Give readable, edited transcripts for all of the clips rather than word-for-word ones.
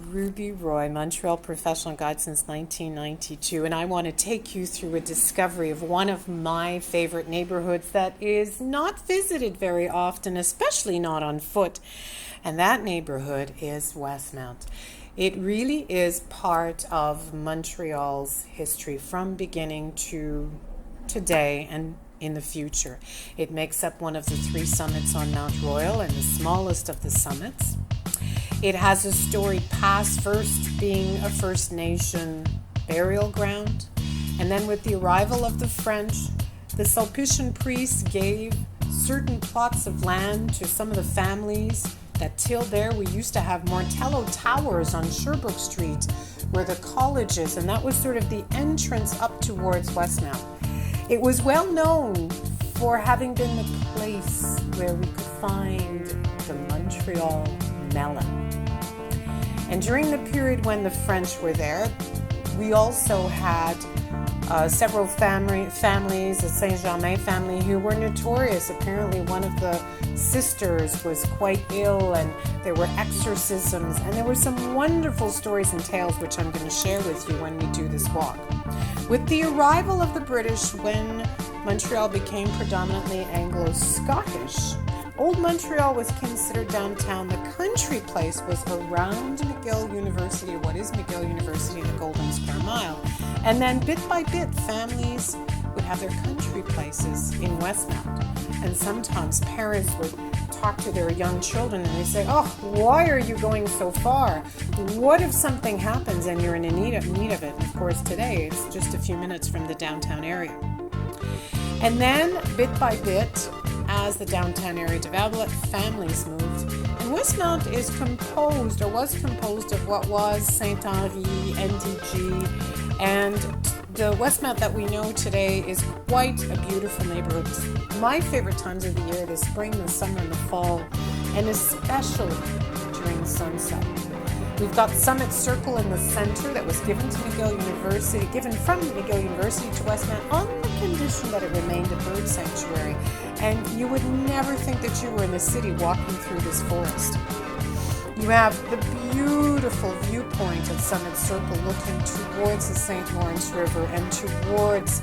Ruby Roy, Montreal professional guide since 1992, and I want to take you through a discovery of one of my favorite neighborhoods that is not visited very often, especially not on foot, and that neighborhood is Westmount. It really is part of Montreal's history from beginning to today and in the future. It makes up one of the three summits on Mount Royal and the smallest of the summits. It has a storied past, first being a First Nation burial ground. And then with the arrival of the French, the Sulpician priests gave certain plots of land to some of the families that tilled there. We used to have Montreal Towers on Sherbrooke Street where the college is, and that was sort of the entrance up towards Westmount. It was well known for having been the place where we could find the Montreal melon. And during the period when the French were there, we also had several families, the Saint-Germain family, who were notorious. Apparently one of the sisters was quite ill and there were exorcisms, and there were some wonderful stories and tales which I'm going to share with you when we do this walk. With the arrival of the British, when Montreal became predominantly Anglo-Scottish, Old Montreal was considered downtown. The country place was around McGill University, or what is McGill University, the Golden Square Mile. And then bit by bit, families would have their country places in Westmount. And sometimes parents would talk to their young children and they say, "Oh, why are you going so far? What if something happens and you're in need of it?" And of course, today it's just a few minutes from the downtown area. And then, bit by bit, as the downtown area developed, families moved. And Westmount was composed of what was Saint-Henri, NDG, and the Westmount that we know today is quite a beautiful neighborhood. My favorite times of the year, the spring, the summer, and the fall, and especially during sunset. We've got Summit Circle in the center that was given from McGill University to Westmount on the condition that it remained a bird sanctuary. And you would never think that you were in the city walking through this forest. You have the beautiful viewpoint at Summit Circle looking towards the St. Lawrence River and towards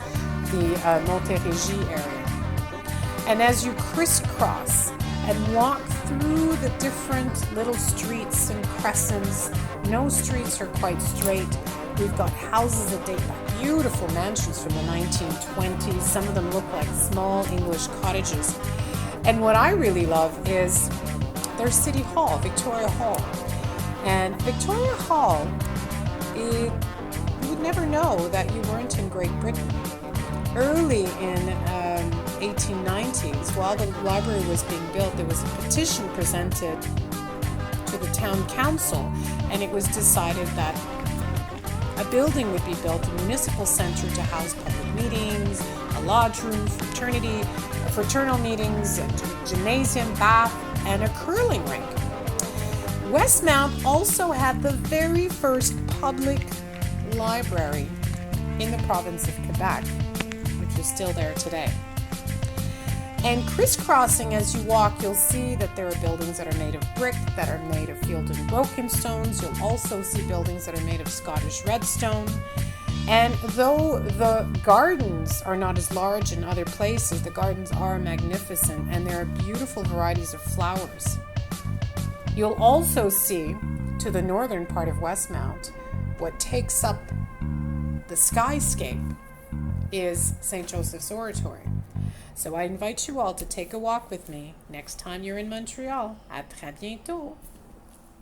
the Montérégie area. And as you crisscross and walk through the different little streets and crescents, no streets are quite straight. We've got houses that date back, beautiful mansions from the 1920s. Some of them look like small English cottages. And what I really love is their City Hall, Victoria Hall. And Victoria Hall, you would never know that you weren't in Great Britain. Early in 1890s, while the library was being built, there was a petition presented to the town council, and it was decided that a building would be built, a municipal center to house public meetings, a lodge room, fraternal meetings, a gymnasium, bath, and a curling rink. Westmount also had the very first public library in the province of Quebec, which is still there today. And crisscrossing as you walk, you'll see that there are buildings that are made of brick, that are made of field and broken stones. You'll also see buildings that are made of Scottish redstone. And though the gardens are not as large in other places, the gardens are magnificent, and there are beautiful varieties of flowers. You'll also see, to the northern part of Westmount, what takes up the skyscape is St. Joseph's Oratory. So I invite you all to take a walk with me next time you're in Montreal. À très bientôt!